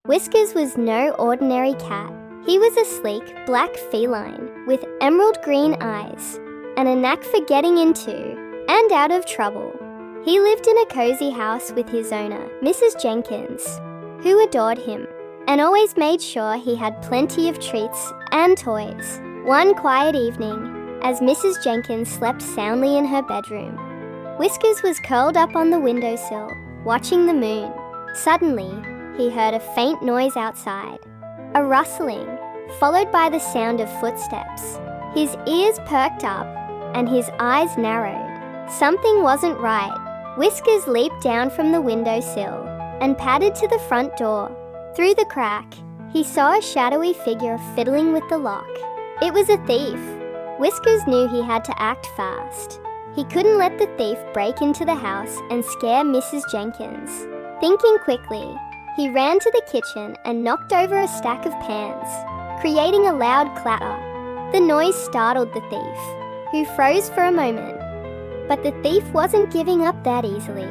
Whiskers was no ordinary cat. He was a sleek, black feline with emerald green eyes and a knack for getting into and out of trouble. He lived in a cozy house with his owner, Mrs. Jenkins, who adored him and always made sure he had plenty of treats and toys. One quiet evening, as Mrs. Jenkins slept soundly in her bedroom, Whiskers was curled up on the windowsill, watching the moon. Suddenly, he heard a faint noise outside, a rustling, followed by the sound of footsteps. His ears perked up and his eyes narrowed. Something wasn't right. Whiskers leaped down from the windowsill and padded to the front door. Through the crack, he saw a shadowy figure fiddling with the lock. It was a thief. Whiskers knew he had to act fast. He couldn't let the thief break into the house and scare Mrs. Jenkins. Thinking quickly, he ran to the kitchen and knocked over a stack of pans, creating a loud clatter. The noise startled the thief, who froze for a moment. But the thief wasn't giving up that easily.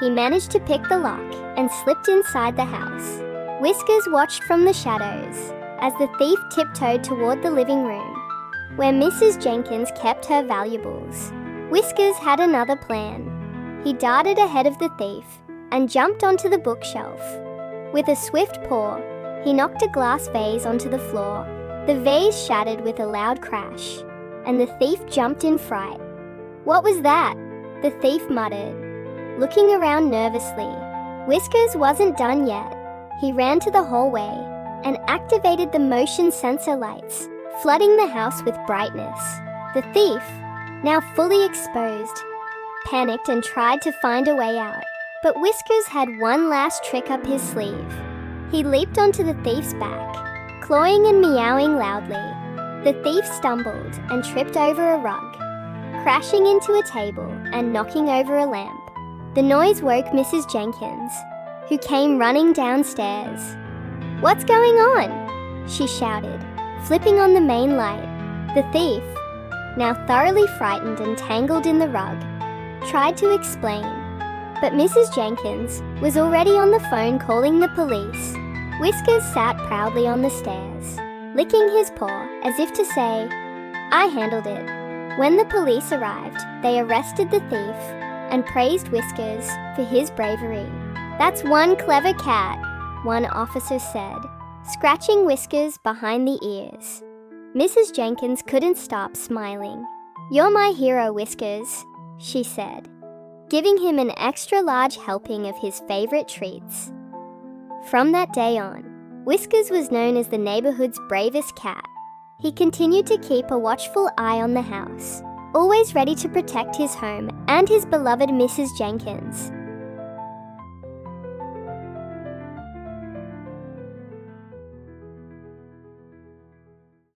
He managed to pick the lock and slipped inside the house. Whiskers watched from the shadows as the thief tiptoed toward the living room, where Mrs. Jenkins kept her valuables. Whiskers had another plan. He darted ahead of the thief and jumped onto the bookshelf. With a swift paw, he knocked a glass vase onto the floor. The vase shattered with a loud crash, and the thief jumped in fright. "What was that?" the thief muttered, looking around nervously. Whiskers wasn't done yet. He ran to the hallway and activated the motion sensor lights, flooding the house with brightness. The thief, now fully exposed, panicked and tried to find a way out. But Whiskers had one last trick up his sleeve. He leaped onto the thief's back, clawing and meowing loudly. The thief stumbled and tripped over a rug, crashing into a table and knocking over a lamp. The noise woke Mrs. Jenkins, who came running downstairs. "What's going on?" she shouted, flipping on the main light. The thief, now thoroughly frightened and tangled in the rug, tried to explain. But Mrs. Jenkins was already on the phone calling the police. Whiskers sat proudly on the stairs, licking his paw as if to say, "I handled it." When the police arrived, they arrested the thief and praised Whiskers for his bravery. "That's one clever cat," one officer said, scratching Whiskers behind the ears. Mrs. Jenkins couldn't stop smiling. "You're my hero, Whiskers," she said, giving him an extra large helping of his favorite treats. From that day on, Whiskers was known as the neighborhood's bravest cat. He continued to keep a watchful eye on the house, always ready to protect his home and his beloved Mrs. Jenkins.